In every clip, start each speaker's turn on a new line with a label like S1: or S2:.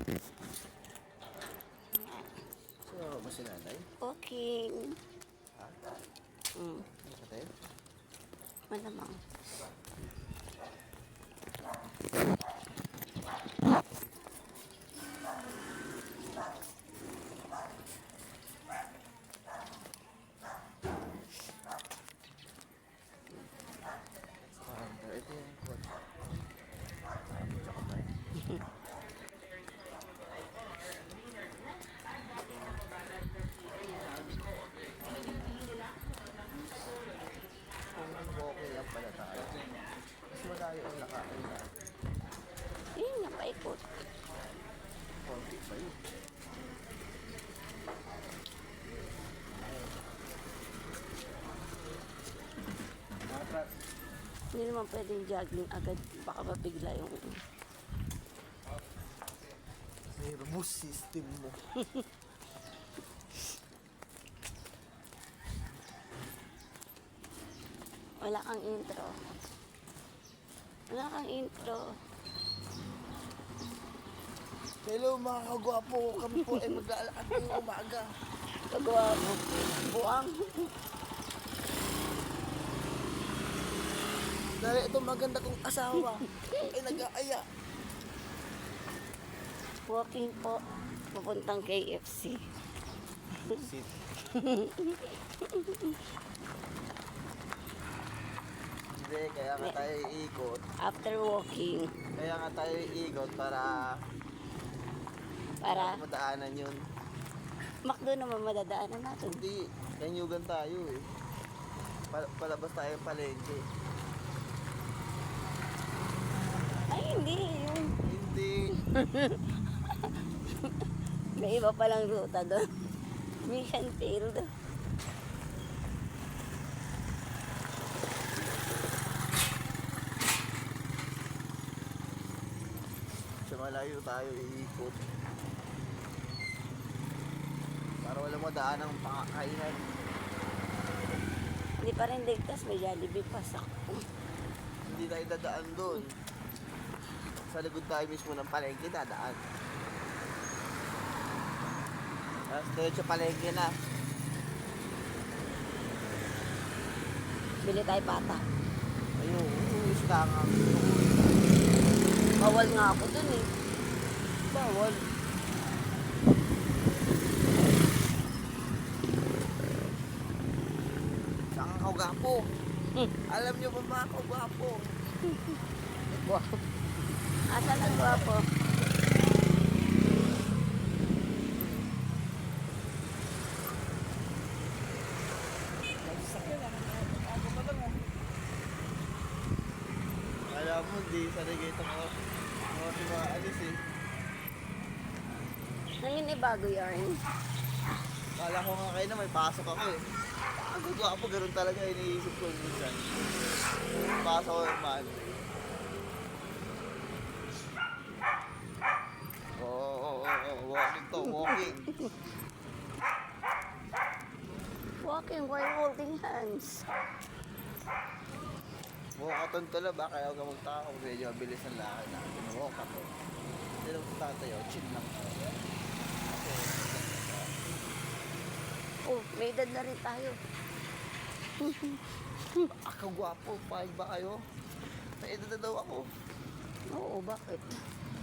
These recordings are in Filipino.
S1: So, ba si nanay?
S2: Walking.
S1: Ha?
S2: Mm.
S1: Ano ka tayo?
S2: Malamang.
S1: Ito yung kwan. Tsaka tayo. Okay lang pala tayo. Mas malayo ang nakain na.
S2: Yun nga, paikot.
S1: Konti pa yun. Dapat
S2: Hindi naman pwedeng jogging agad. Baka mabigla yung...
S1: nervous system mo.
S2: Wala kang intro. Wala kang intro.
S1: Hello mga kagwapo, kami po ay maglalakad ngayong umaga.
S2: Pagawa mo. Buang.
S1: Dahil itong maganda kong asawa ay nag-aaya.
S2: Walking po. Papuntang KFC.
S1: Sit. Hindi, kaya nga tayo iikot.
S2: After walking.
S1: Kaya nga tayo iikot para
S2: Para
S1: madaanan yun.
S2: McDo naman madadaanan natin.
S1: Hindi, kanyugan tayo eh. Palabas tayo ng palengke.
S2: Ay, hindi. Yung...
S1: Hindi.
S2: May iba palang ruta doon. Mission failed.
S1: Sa malayo tayo iikot. Para walang madaan ng pangakainan.
S2: Hindi pa rin ligtas. May Jollibee pa. Sakto.
S1: Hindi tayo dadaan doon. Sa likod tayo mismo ng palengke dadaan. Tapos diretso palengke na.
S2: Bili tayo pata.
S1: Ayun, uuwis ka nga.
S2: Bawal nga ako dun eh.
S1: Bawal. Saan ka gwapo? Alam niyo ba mga kagwapo?
S2: Wow. Asan ang gwapo?
S1: Alam mo, hindi sa reggaeton ko. Kasi maalis eh.
S2: Nangin bago yarn.
S1: Kala ko nga kayo na may pasok ako eh. Ang gwapo, ganun talaga iniisip ko minsan. Pasok ko ng Monday. Oo, walking to, walking.
S2: Walking while holding hands.
S1: Walkathon ka lang ba? Kaya huwag ka magtaka kung medyo mabilis ang lakad natin. Walkathon. Hindi lang tatayo, chill lang.
S2: Oh, may edad na rin tayo.
S1: Ako gwapo, pahig ba kayo? May edad na daw ako.
S2: Oo, bakit?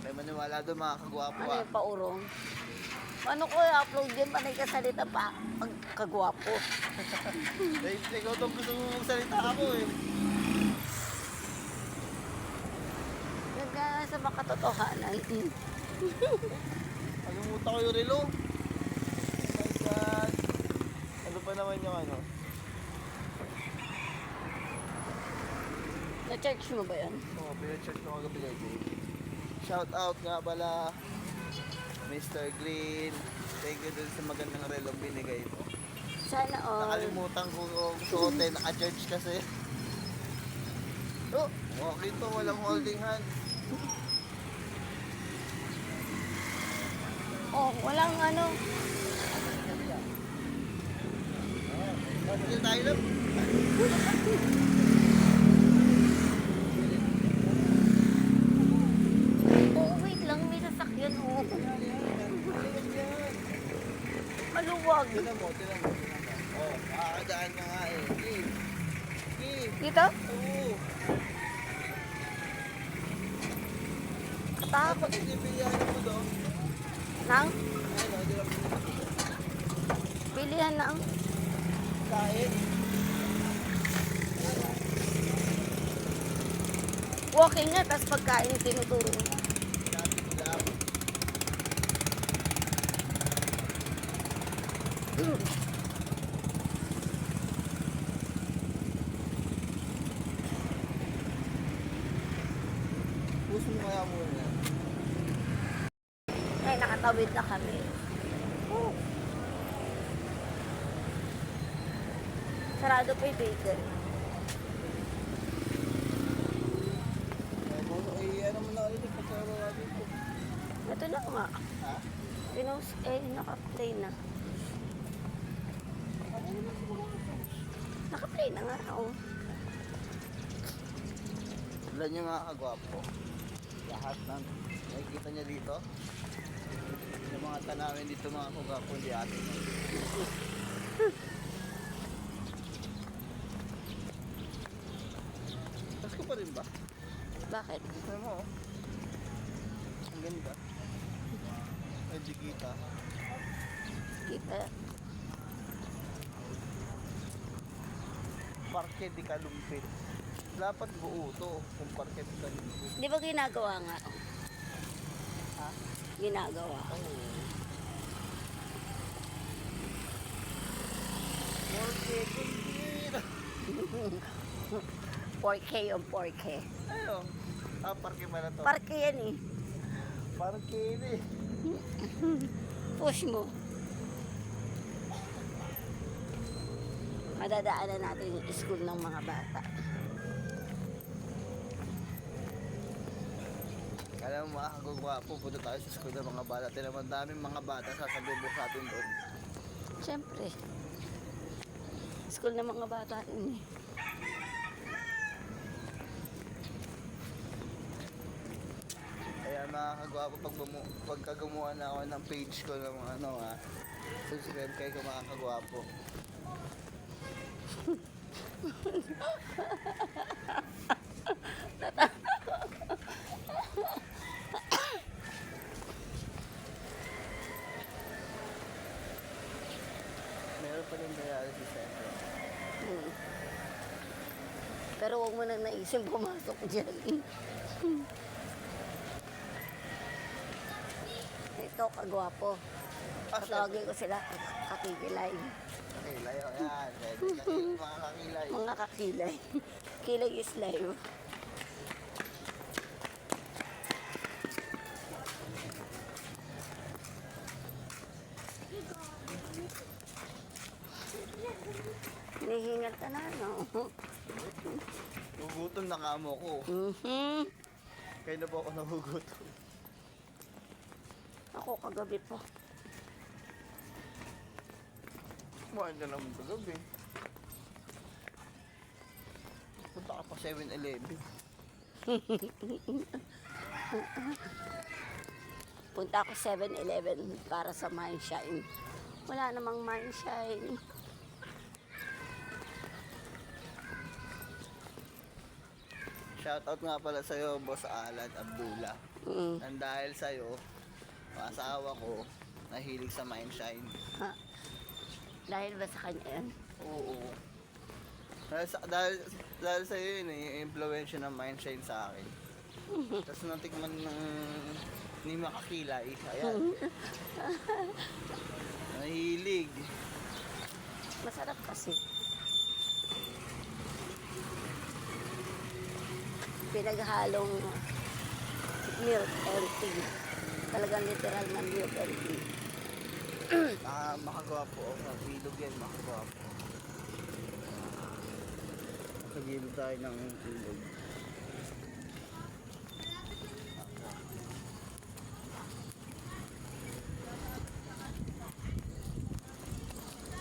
S1: Kaya maniwala doon mga kagwapo
S2: Ano
S1: ah.
S2: yung paurong? Paano ko i-upload yun? Panay ka salita pa. Pag kagwapo.
S1: Eh, ikaw itong gusto mo magsalita ako eh.
S2: Nagka sa makatotohanan.
S1: Kalimutan ko yung relo. Oh my God. Ano pa naman yung ano?
S2: Na-church mo ba yan?
S1: Oo, pina-check ko kagabi kay Jay. Shout out nga pala Mr. Green. Thank you dun sa magandang relo binigay mo.
S2: Sana all.
S1: Nakalimutan ko kung suotin, naka-church kasi. Oh, okay to, walang holding hands.
S2: Oh, walang ano.
S1: Hindi tayo lang.
S2: Oh, wait lang. May sasakyan. Maluwag.
S1: Tinan mo, tinan mo. Oh, makakadaan ka nga eh.
S2: Dito?
S1: Oo.
S2: Katakot.
S1: Dapat itibilihan mo doon.
S2: Nang?
S1: Ayun o, di ba?
S2: Pilihan na ang
S1: Kain.
S2: walking nga, tapos pagkain yung tinuturo.
S1: Natin lang. Puso mo kaya muna.
S2: Ay, nakatawid na kami. Oh. Sarado pa yung bakery.
S1: Ano mo na ulit yung pagkakaroon dito?
S2: Ito na nga.
S1: Ha?
S2: Pinost, naka-play na. Naka-play na nga, oh.
S1: Ilan yung mga kagwapo? Lahat ng nakikita niya dito? Yung mga tanawin dito mga kagwapo, hindi atin. Pasko pa rin ba?
S2: Bakit?
S1: Tignan mo, oh. Ang ganda. Ay, di kita.
S2: Kita.
S1: Parke di kalumpit. Dapat buo to kung parke di kalumpit.
S2: Di ba ginagawa nga?
S1: Ha?
S2: Ginagawa.
S1: Oo. Parke kumbira.
S2: 4K on 4K.
S1: Ayun. Ah, parke pala to.
S2: Parke yan eh.
S1: Parke ini.
S2: Push mo. Madadaanan natin yung school ng mga bata.
S1: Alam mo mga kagwapo, punta tayo sa school ng mga bata. Tinaman daming mga bata sasalubong sa atin doon.
S2: Siyempre. School ng mga bata yun eh.
S1: Kaya mga kagwapo, pagka gumawa na ako ng page ko ng mga ano ha, subscribe kayo mga kagwapo. Meron pa rin dialysis center.
S2: Hmm. Pero huwag mo na naisip pumasok dyan. Ito, kagwapo. Patawagin ko sila, kakikilay.
S1: Kakilay, o yan. Mga kakilay.
S2: Mga kakilay. Kilay is live. Hinihingal ka na, no?
S1: Gugutom na kamo ko.
S2: Mhm.
S1: Kaya na po ako nagugutom.
S2: Ako kagabi po.
S1: Kumain ka naman kagabi. Punta ka pa 7-Eleven.
S2: Punta ako 7-Eleven para sa Mindshine. Wala namang Mindshine.
S1: Shoutout nga pala sa'yo, Boss Alan Abdullah.
S2: Mm.
S1: Nang dahil sa'yo, ang asawa ko, nahilig sa Mindshine.
S2: Ha? Dahil ba sa kanya yan?
S1: Oo. Dahil sa'yo yun eh, yung influensya ng Mindshine sa akin. Tapos natikman ng ni makakilay. Ayan. Nahilig.
S2: Masarap kasi. Pinaghalong milk and tea. Talagang literal na milk and tea.
S1: Makagwapo. Sa bilog yan, makagwapo. Sa gilid tayo ng bilog.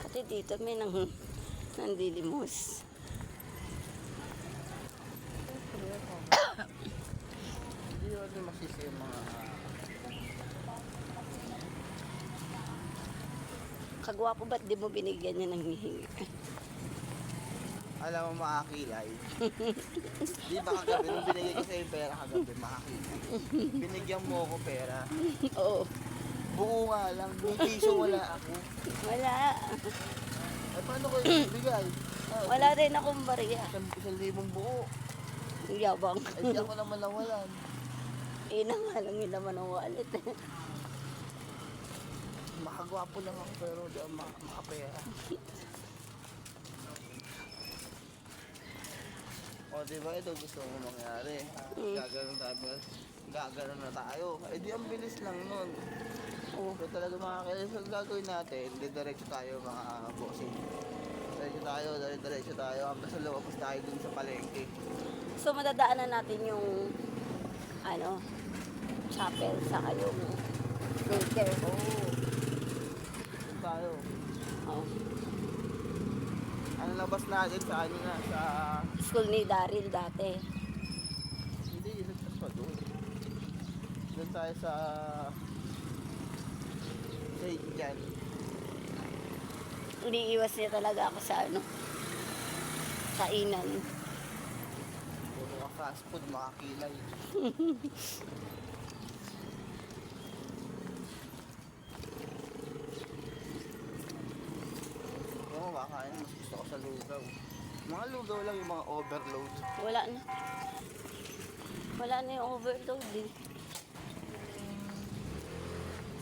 S2: Kasi dito may nandilimos.
S1: Hindi yun masisi yung mga
S2: Kagwapo, ba't di mo binigyan niya ng hihingi?
S1: Alam mo, makakilay. Di ba kagabi, nung binigay ko sa'yo yung pera kagabi, makakilay. Binigyan mo ako pera.
S2: Oo.
S1: Buo nga lang, buong piso wala ako.
S2: Wala.
S1: Eh, paano ko ibigay?
S2: Wala rin akong bariya.
S1: 1,000 buo.
S2: Ang yabang.
S1: Eh, di ako naman nawalan.
S2: Ina nga lang yun naman ang wallet.
S1: Makagwapo lang ako pero di ako makapera. O, di ba ito gusto mo mangyari? Gaganon na tayo. Eh, di ang bilis lang nun.
S2: Oo.
S1: Kung talaga makakailan sa gagawin natin, diretso tayo mga bossing. Diretso tayo. Hanggang sa lumabas tayo dun sa palengke.
S2: So madadaanan natin yung ano, chapel sa yung daycare.
S1: Dun tayo.
S2: Oh.
S1: Ano labas natin sa ano na, sa...
S2: School ni Daryl dati.
S1: Hindi, ilagpas pa doon. Doon tayo sa... Sa dyan.
S2: Iniiwas niya talaga ako sa ano, kainan.
S1: Puro ka fast food, makakilay. Oo, makakain. Mas gusto ko sa lugaw. Mga lugaw lang yung mga overload.
S2: Wala na. Wala na yung overload eh.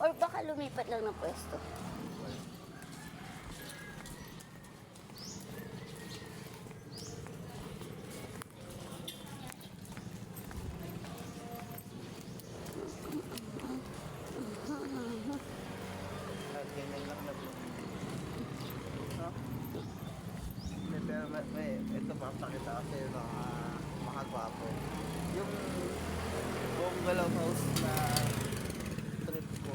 S2: Or baka lumipat lang ng pwesto.
S1: At ganyan lang na po. No? Pero ito papakita ko sa'yo mga gwapo. Yung bungalow house na trip ko.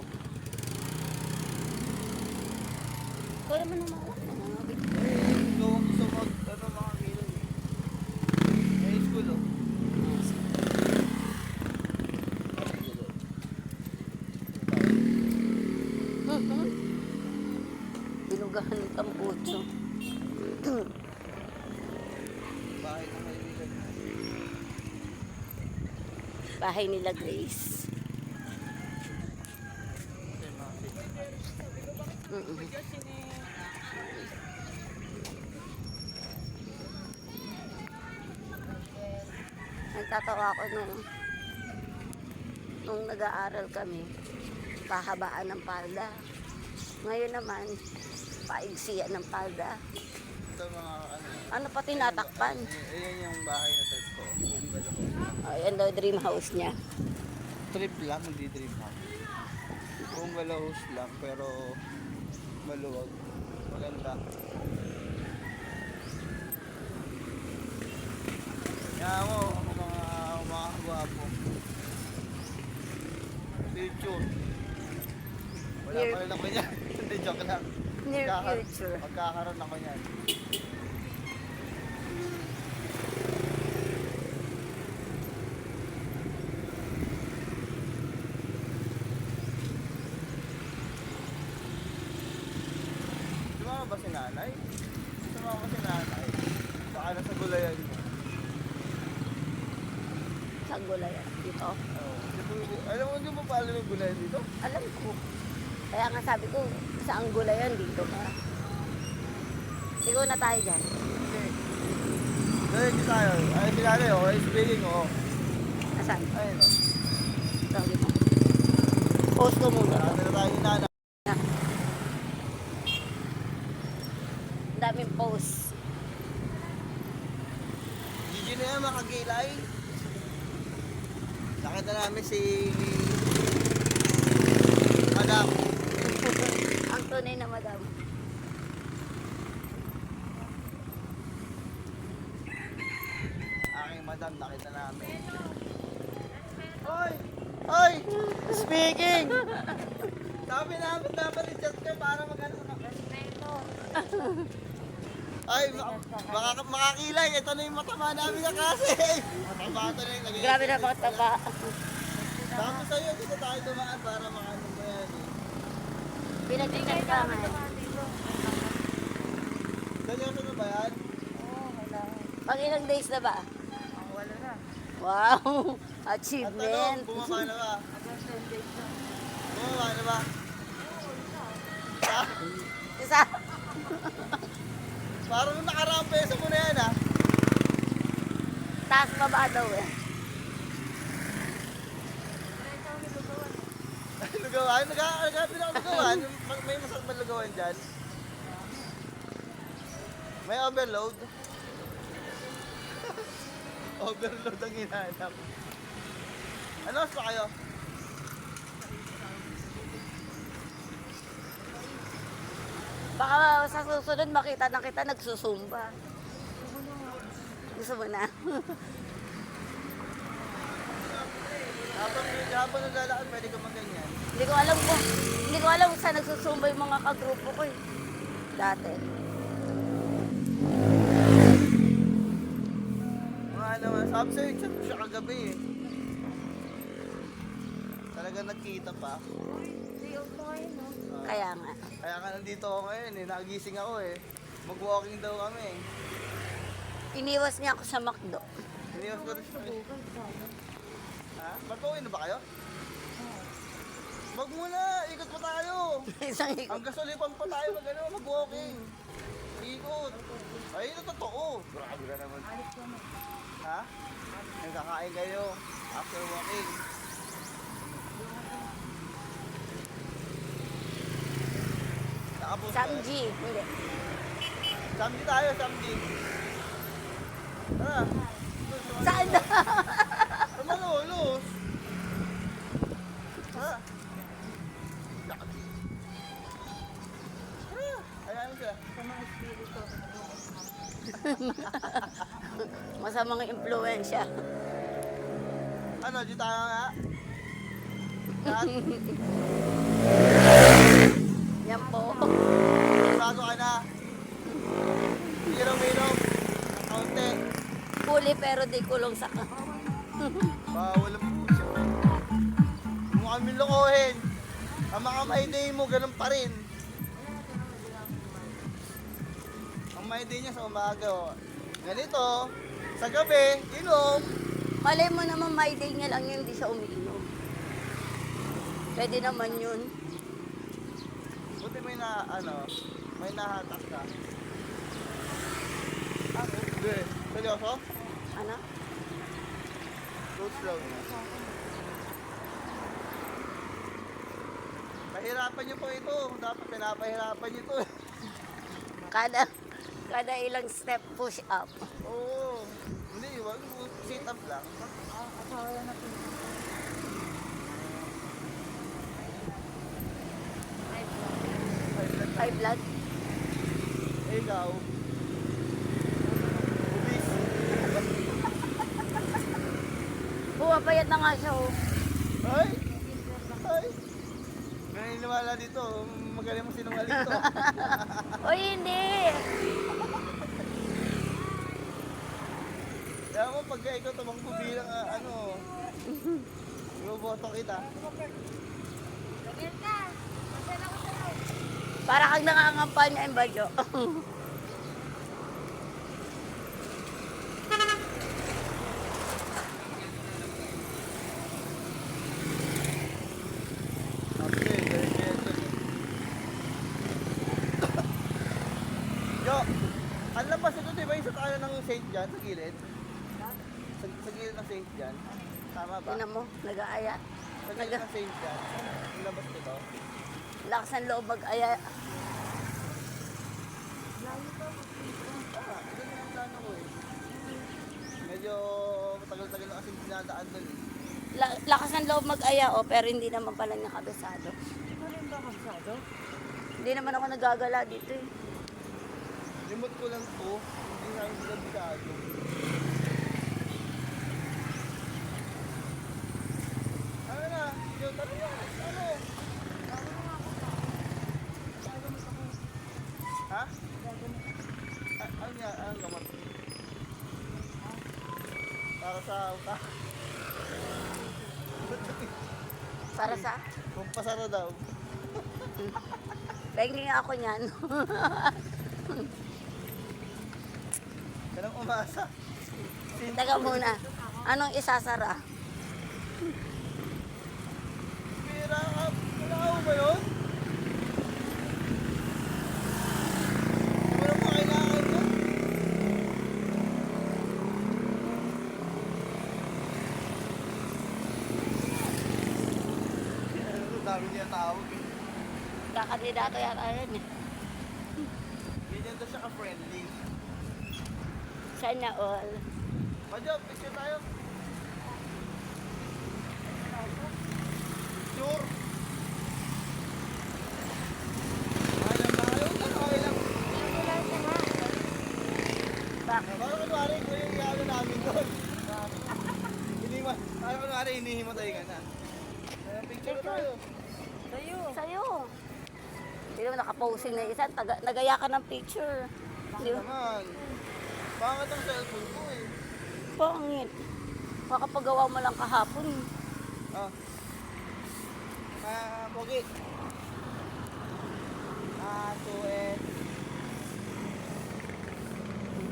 S2: Ikaw naman naman ako.
S1: Kung gusto mo, ano mga kilo eh. May school oh.
S2: Binugahan ng tambutso.
S1: Bahay ng kaibigan na.
S2: Bahay nila Grace. Nagtatawa ako nung nag-aaral kami, pahabaan ng palda. Ngayon naman, paigsian ng palda.
S1: Ito mga ano.
S2: Ano pa tinatakpan?
S1: Ayan yung bahay na trip ko. Bungalow.
S2: Ayan daw dream house niya.
S1: Trip lang, hindi dream house. Bungalow house lang, pero maluwag. Maganda. Kaya mo, ako mga gwapo. Future. Wala
S2: Near-
S1: pa rin ako yan. Hindi, joke lang.
S2: Near future.
S1: Magkakaroon ako yan. Sumama ba si nanay? Sumama si nanay. Baka nasa gulayan mo.
S2: Sa gulayan dito.
S1: Alam mo, hindi mo pa alam yung gulayan dito?
S2: Alam ko. Kaya nga sabi ko, saan gulayan dito ka? Sigaw na tayo dyan.
S1: Dahil tayo. Ay, si nanay, oh. Ay, speaking, oh.
S2: Nasaan?
S1: Ayun, oh.
S2: Ito, dito. Post ko muna.
S1: Sabi na tayo ni nanay.
S2: Ang daming post.
S1: Gigi na yan, makagilay. Nakita namin si Madam.
S2: Ang tunay na madam.
S1: Aking Madam, nakita namin. Hoy! Hoy! Speaking! Sabi namin dapat i-chat ka para mag-ano ka. Ay, makakilay. Ito na yung matama namin na kasi. Mataba ito na yung naging.
S2: Grabe na bakit taba.
S1: Tapos sa'yo, dito tayo dumaan para makano mo yan eh.
S2: Pinagkikita ka man.
S1: Seryoso na ba yan?
S2: Pag ilang days na ba?
S3: Wala na.
S2: Wow!
S1: At
S2: Achievement!
S1: tanong, bumaba na ba?
S3: Hanggang 10 days na.
S1: Bumaba na ba? Ah,
S2: Isa.
S1: parang nakaraang peso mo na yan ah.
S2: Taas pa ba daw eh?
S1: Lugawan? Nagkakapin ako lugawan. May masarap na lugawan dyan. May overload. Overload ang hinahanap. Ano oras pa kayo?
S2: Baka sa susunod makita na kita nagsusumba. Gusto mo na?
S1: Habang naglalakad, pwede ka maganyan.
S2: Hindi ko alam kung saan nagsusumba yung mga kagrupo ko eh. Dati.
S1: Mga naman, sabi sa'yo, chat ko siya kagabi eh. Talaga nagkita pa.
S3: Day off mo ngayon, no?
S2: Kaya nga.
S1: Kaya ka nandito ako ngayon eh, nagising ako eh. Mag-walking daw kami eh.
S2: Iniwas niya ako sa McDo.
S1: Iniwas ko rin siya eh. Ha? Mag-uwi na ba kayo? Wag muna, ikot pa tayo.
S2: Isang ikot.
S1: Hanggang sulipan pa tayo mag-walking. Ikot. Ay, ito totoo. Grabe ka naman. Ha? Nagkakain kayo after walking. Nakapost ka.
S2: Samji. Hindi.
S1: Samji tayo, Samji. Tara.
S2: Saan na?
S1: Malolos. Tara. Tara. Hayaan mo siya.
S2: Masamang impluensya.
S1: Ano, di tayo nga? Yan.
S2: Yan po.
S1: Bago ka na. Minom-minom. Ng kaunti.
S2: Huli pero di kulong sa...
S1: Bawal ang puso. Mo kami lokohin. Ang mga my day mo, ganun pa rin. Ang my day niya sa umaga, oh. Ganito, sa gabi, inom.
S2: Malay mo naman my day niya lang yun, di siya umiinom. Pwede naman yun.
S1: Buti may na, may nahatak ka. Ah, hindi. Seryoso?
S2: Ano?
S1: Fruits lang. Pahirapan niyo po ito. Dapat pinapahirapan niyo ito.
S2: Kada ilang step push up.
S1: Oo. Hindi, wag sit up lang.
S3: Asawa na po.
S2: High blood.
S1: Eh, ikaw. Ubis.
S2: Pumapayat na nga siya oh.
S1: Ay! Ay! Naniniwala dito. Magaling mo sinungaling to.
S2: Oy, hindi.
S1: Kaya mo, pagka ikaw tumangko bilang iboboto kita.
S2: Para kang nangangampanya yung badyo.
S1: Okay, very gentle. Yo, ang labas ito, di ba yung sa kanan ng St. John sa gilid? Sa gilid ng St. John? Tama ba?
S2: Tingnan mo, nag-aaya.
S1: Sa gilid ng St. John? Ang labas nito?
S2: Lakas ng loob mag-aya.
S1: Ito na ang plano ko eh. Medyo matagal-tagal na kasi dinadaan doon eh.
S2: Lakas ng loob mag-aya oh, pero hindi naman pala niya kabisado.
S3: Ito rin ba kabsado?
S2: Hindi naman ako nagagala dito eh.
S1: Limot ko lang to, hindi na yung bilabisado. Ano na? Yo, tara yan. Ano? Ha? Ano yan? Anong gamot? Para sa utak.
S2: Para sa?
S1: Kung pasara daw.
S2: Penging ako niyan.
S1: Ganang umasa.
S2: Teka muna. Anong isasara?
S1: Pira ka. Wala ka ba yun? Wala mo kailangan yun? Ang dami niya tawag eh.
S2: Kakandidato yata yan eh.
S1: Ganyan daw siya ka-friendly.
S2: Sana all.
S1: Madyo, picture tayo. Picture. Alam na kayo, okay lang.
S2: Bakit?
S1: Parang kunwari, ito yung gano namin doon. Parang kunwari, hinihimatay ka na. Kaya picture tayo.
S2: Sa'yo. Hindi naman nakaposing na isa. Nagaya ka ng picture. Di ba?
S1: Naman. Bakit ang cellphone ko eh?
S2: Pangit. Makapagawa mo lang kahapon.
S1: Ah. Pogi. 2S.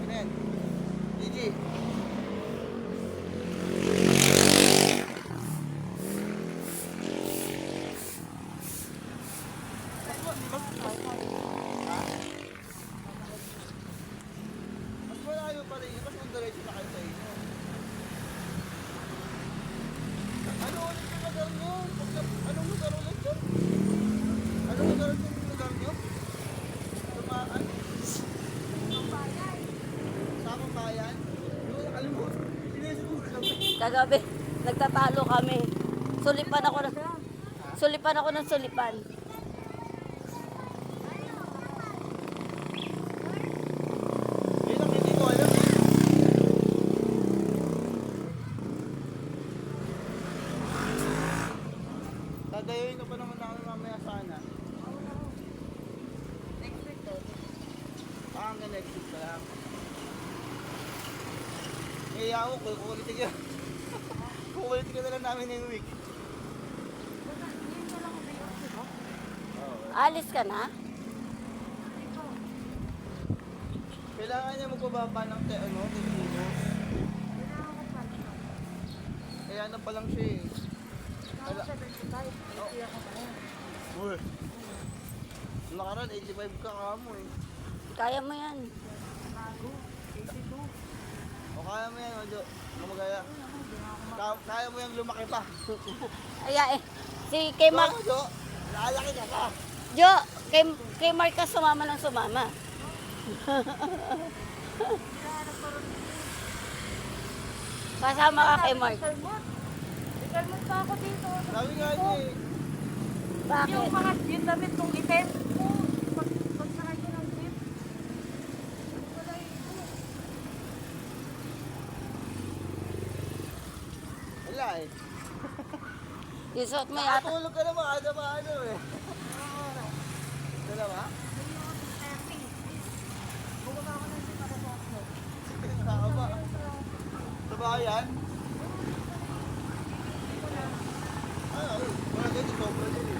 S1: Ano yan? Gigi. Mas malayo pa rin yun. Mas diretso na kayo sa inyo. Ano ulit yung lugar nyo? Anong lugar ulit yun? Anong lugar yung lugar nyo? Tumaan? Samang bayan? Yung nakalimutan. Sinusunod kami.
S2: Kagabi, nagtatalo kami. Sulipan ako ng sulipan.
S1: Yun ang hindi ko alam eh. Dadayoyin ka pa naman namin mamaya sana.
S3: Next week to.
S1: Hanggang next week ka lang. Ngayon ako, kukulitin ka. Kukulitin ka na lang namin ngayong week.
S3: Yun na lang ang biyak, di ba?
S2: Alis ka na?
S1: Kailangan niya magpababa ng kilos.
S3: Kailangan ko pa.
S1: Kaya ano pa lang siya eh.
S3: Ako 75. Hindi ako ngayon.
S1: Uy. Nakaraan, 85 ka kamo eh.
S2: Kaya mo yan.
S3: Bago. 82.
S1: O kaya mo yan, Ojo. Lumagaya. Kaya mo yung lumaki pa.
S2: Aya eh. Si kay Mark.
S1: Ojo, lalaki ka pa.
S2: Jo, kay Mark ka sumama ng sumama. Kasama ka kay Mark.
S3: Ikalmot pa ako dito.
S1: Sabi nga niya eh.
S2: Bakit?
S3: Yung mga yung damit kong item. Pag sakay ko ng jeep. Wala ito.
S1: Wala eh.
S2: Yung suot mo yata.
S1: Nakatulog ka naman, ano eh. Dalawa?
S3: Bumaba ako ng jeep para sa ako.
S1: Nakakaba. Sa bayan? Ay, wala ganyan, sobra din eh.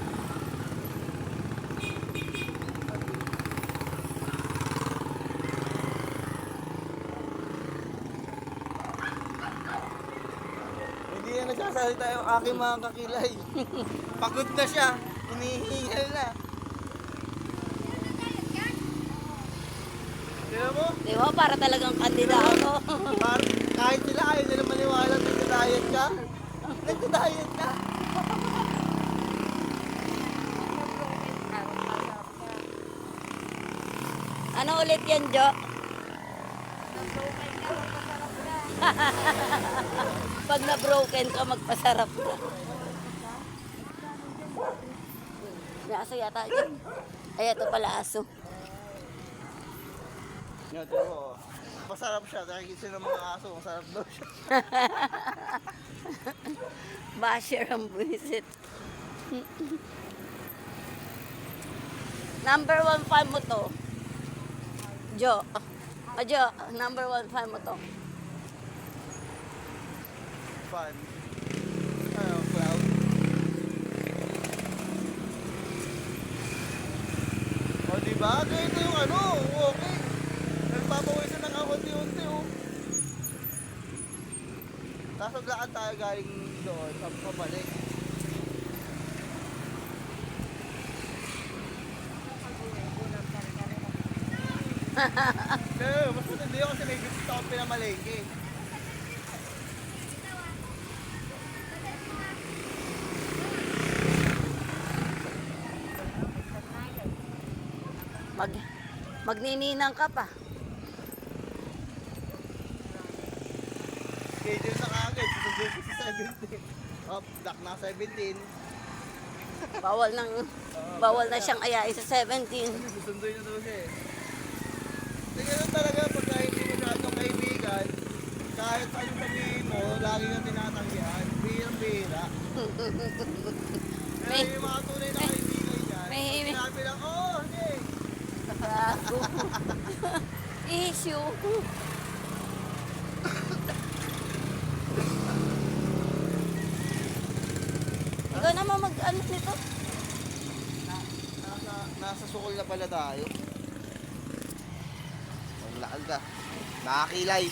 S1: Hindi na nagsasalita yung aking mga kakilay. Pagod na siya. Hinihingal na. Tignan mo?
S2: Di ba? Para talagang kandidato.
S1: Kahit sila ayaw nila maniwala nagda-diet ka. Nagda-diet ka.
S2: Ano ulit yan, Jo? Pag na-broken ka, magpasarap ka. May aso yata dyan. Ay, ito pala aso.
S1: Yan, tignan mo. Masarap siya. Dahil kasi ng mga aso, masarap daw siya.
S2: Basher ang buwisit. Number 1 fan mo to. Jo. Jo, number 1 fan mo to.
S1: Fun. Ano, cloud? O diba? Ganito yung ano, okay. Nagpapawisan ng unti-unti oh. Tapos lakad tayo galing doon, tapos pabalik. Pero mas matindi yun kasi may gusto akong pinamalengke.
S2: Mag, magnininang ka pa.
S1: Schedule na kagad, susunod ko sa 17. Oh, dak na 17.
S2: Bawal na siyang ayain sa 17.
S1: Susunduin na daw siya eh. Kasi ganun talaga pagka hindi mo masyadong kaibigan, kahit anong sabihin mo, lagi kang tinatanggihan. Bihirang-bihira. Kaya yung mga tunay na kaibigan dyan,
S2: may-
S1: sinabi lang, oh, hindi.
S2: Issue. Ikaw naman mag-ano nito?
S1: Nasa sukol na pala tayo. Maglakad ka. Makakilay.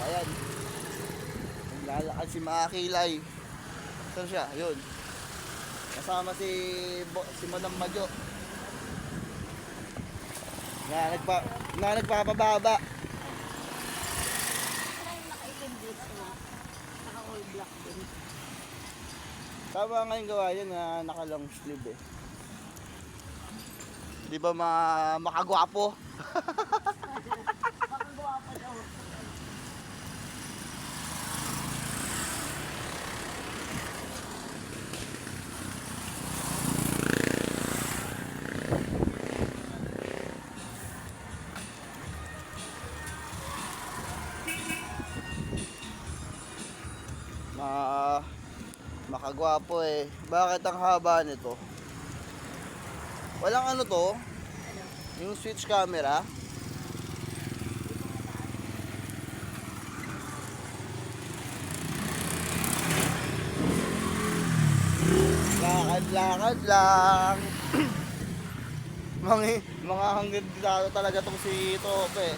S1: Ayan. Naglalakad si Makakilay. Saan siya? Yun. Kasama si Madam Madjo. Na nagpapababa.
S2: Nakaitim dito na. Naka-all black din.
S1: Tama nga yung gawa yun na naka-long sleeve eh. Di ba makagwapo?
S2: Makagawa pa daw.
S1: Makagwapo eh. Bakit ang haba nito? Walang ano to? Yung switch camera. Lakad-lakad lang. Mga hanggang dito talaga tong si Tope.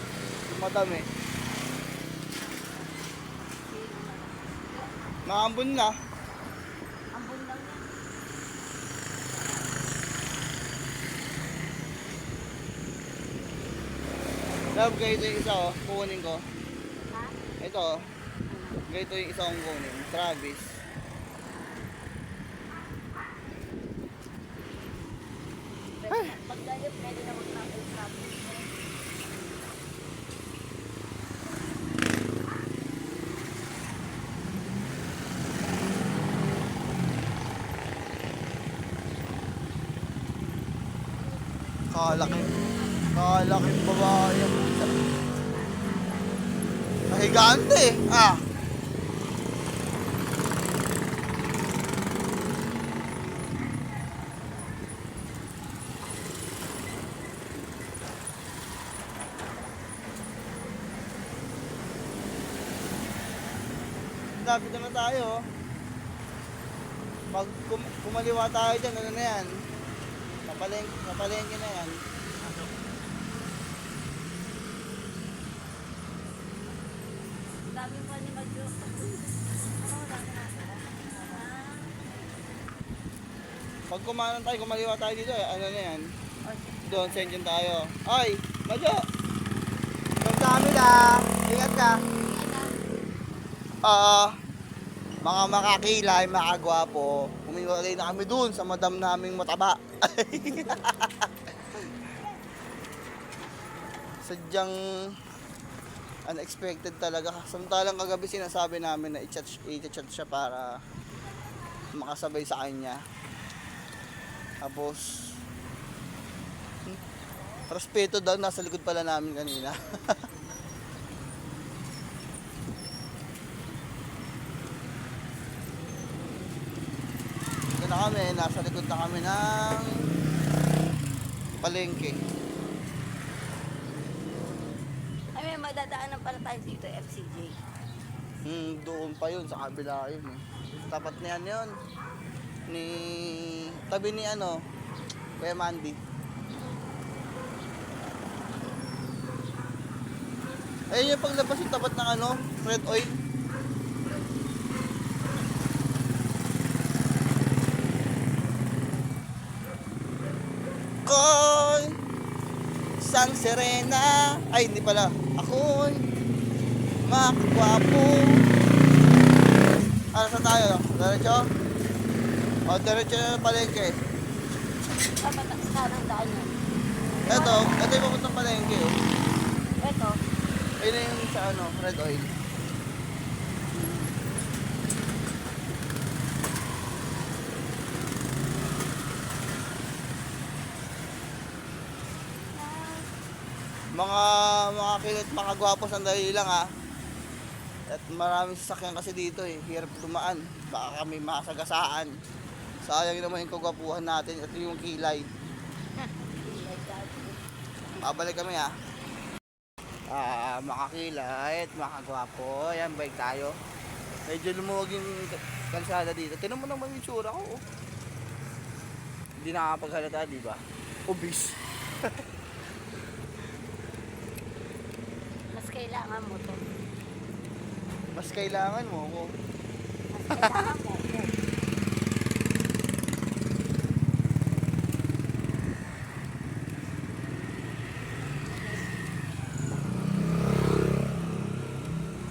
S1: Yung madam eh. Naambon na.
S2: Ambon lang yan.
S1: Love, ganito yung isa oh. Kukunin ko.
S2: Ha?
S1: Ito oh. Ganito yung isa kong kunin. Travis.
S2: Pag galit, pwede na mag-travel.
S1: Kalaking babae. Kahigante ah. Lapit na tayo. Pag kumaliwa tayo dyan, ano na yan? Napalengke na yan.
S2: Dami pa ni Madjo.
S1: Pag kumanan tayo, kumaliwa tayo dito, ano na yan? Doon, sa engine tayo. Ay, Madjo! Doon sa amin ah! Ingat ka! Mga makakilay, makagwapo. Umiwalay na kami dun sa madam naming mataba. Sadyang unexpected talaga. Samantalang kagabi sinasabi namin na i-chat siya para makasabay sa kanya. Tapos respeto daw, nasa likod pala namin kanina. Ito na kami, nasa likod na kami ng palengke.
S2: Ay, may madadaanan pala tayo dito, FCJ.
S1: Doon pa yun, sa kabila yun eh. Tapat na yan yun. Tabi ni ano, Kuya Mandy. Ayun yung paglabas yung tapat ng ano, red oil. Koy, San Serena. Ay, hindi pala. Ako'y makagwapo. Ano saan tayo? Diretso? O, diretso na ng palengke.
S2: Saan ang daan yan?
S1: Ito yung papuntang palengke. Oh.
S2: Ito.
S1: Ayun na yung sa ano, red oil. Mga kilit, mga gwapo sandali lang ha. At maraming sasakyan kasi dito eh. Hirap dumaan. Baka kami masagasaan. Sayang naman yung kagwapuhan natin. Ito yung kilay. Babalik kami ha. Mga kilay at mga gwapo. Ayan, bike tayo. Medyo lumuwag yung kalsada dito. Tinan mo naman yung tsura ko. Oh. Hindi nakakapaghalata, di ba? Obese.
S2: Mas kailangan mo to.
S1: Mas kailangan mo ako.
S2: Mas kailangan mo to.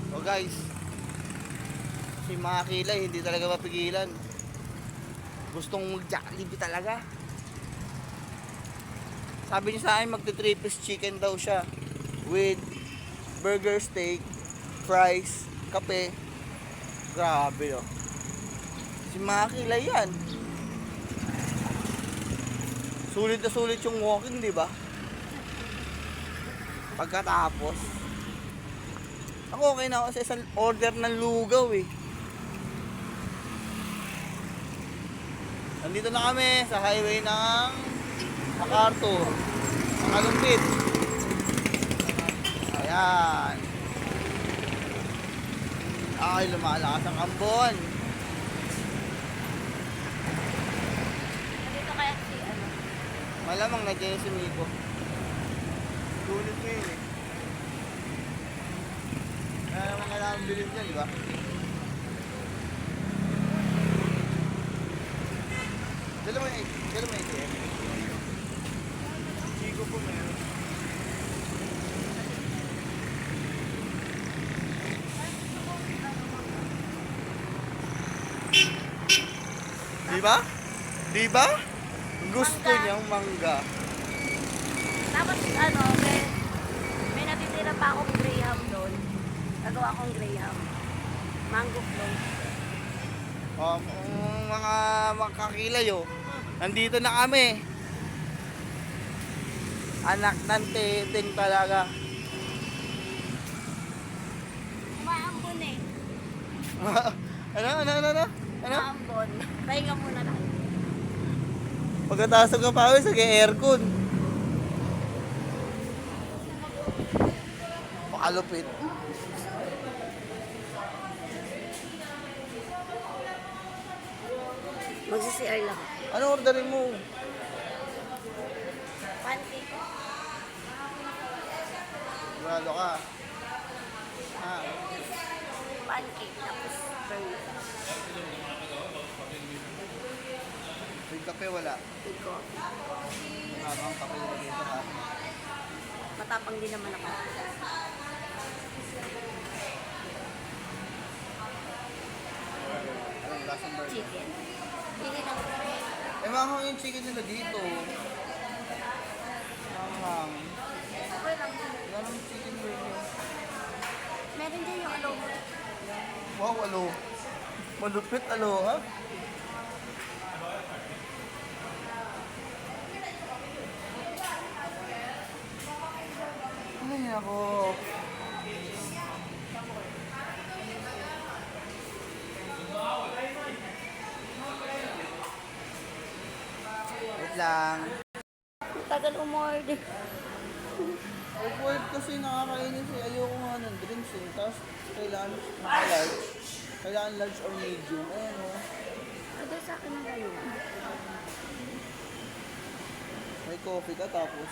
S1: O guys, si mga kilay hindi talaga mapigilan. Gustong mag-Jollibee talaga. Sabi niya sa akin magti-3 piece chicken daw siya with burger, steak, fries, kape. Grabe oh. Si mga kilay yan. Sulit na sulit yung walking, di ba? Pagkatapos, ako okay na ako sa isang order ng lugaw eh. Nandito na kami sa highway ng MacArthur, Makalumpit. Ayan. Ay, lumalakas ang ambon.
S2: Dito kaya si ano?
S1: Malamang nandiyan si Miko. Sulit mo yun eh. Kaya naman kailangan bilhin niya, di ba? Dala mo yung ATM. Chico po meron. Di ba? Di ba? Gusto
S2: Mangga.
S1: niyang mangga.
S2: Tapos ano, may natitira pa akong graham doon. Nagawa akong graham. Mango float.
S1: Mga kakilay oh. Nandito na kami. Anak ng teteng talaga.
S2: Umaambon eh.
S1: Ano?
S2: Umaambon. Pahinga muna tayo.
S1: Pagkataas ng kapawis, nag-aircon. Pakalupit.
S2: Magsi-CR lang.
S1: Ano orderin mo?
S2: Pancake.
S1: Sigurado ka.
S2: Pancake. Tapos burger.
S1: May kape wala.
S2: Iko.
S1: Habang kape nila dito ha.
S2: Matapang din naman ako.
S1: Anong lasang burger?
S2: Chicken. Hindi lang.
S1: Eh mahang yung chicken nila dito. Mahang.
S2: Okay lang.
S1: Wala nang chicken burger.
S2: Meron din yung ano.
S1: Wow, alo. Malupit, alo ha? Ay, ako. Wait lang.
S2: Tagal umorder.
S1: Awkward kasi nakakainis eh. Ayoko nga ng drinks eh. Tapos kailangan naka-large. Kailangan large or medium. Ayan o.
S2: Agad sa akin na ngayon.
S1: Wait coffee ka tapos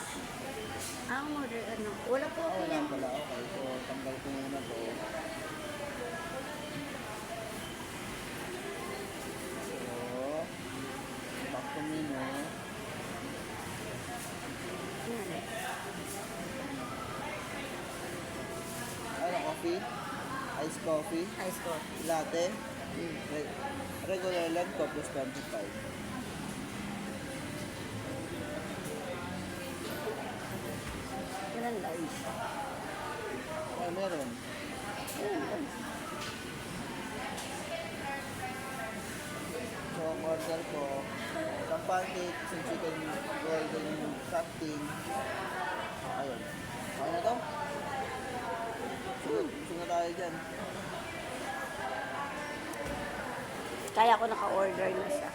S2: Order ano. Wala po ako
S1: wala
S2: yan.
S1: pala. Okay, so tanggal ko muna to. So, back to menu. Ano, coffee? Iced coffee?
S2: Ice coffee.
S1: Latte? Regular lang to plus 25.
S2: Walang lice.
S1: Ah, meron. So, ang order ko, isang pancake, isang chicken golden something. Ayun. Kaya na to? Gusto na tayo dyan.
S2: Kaya ko naka-order na siya.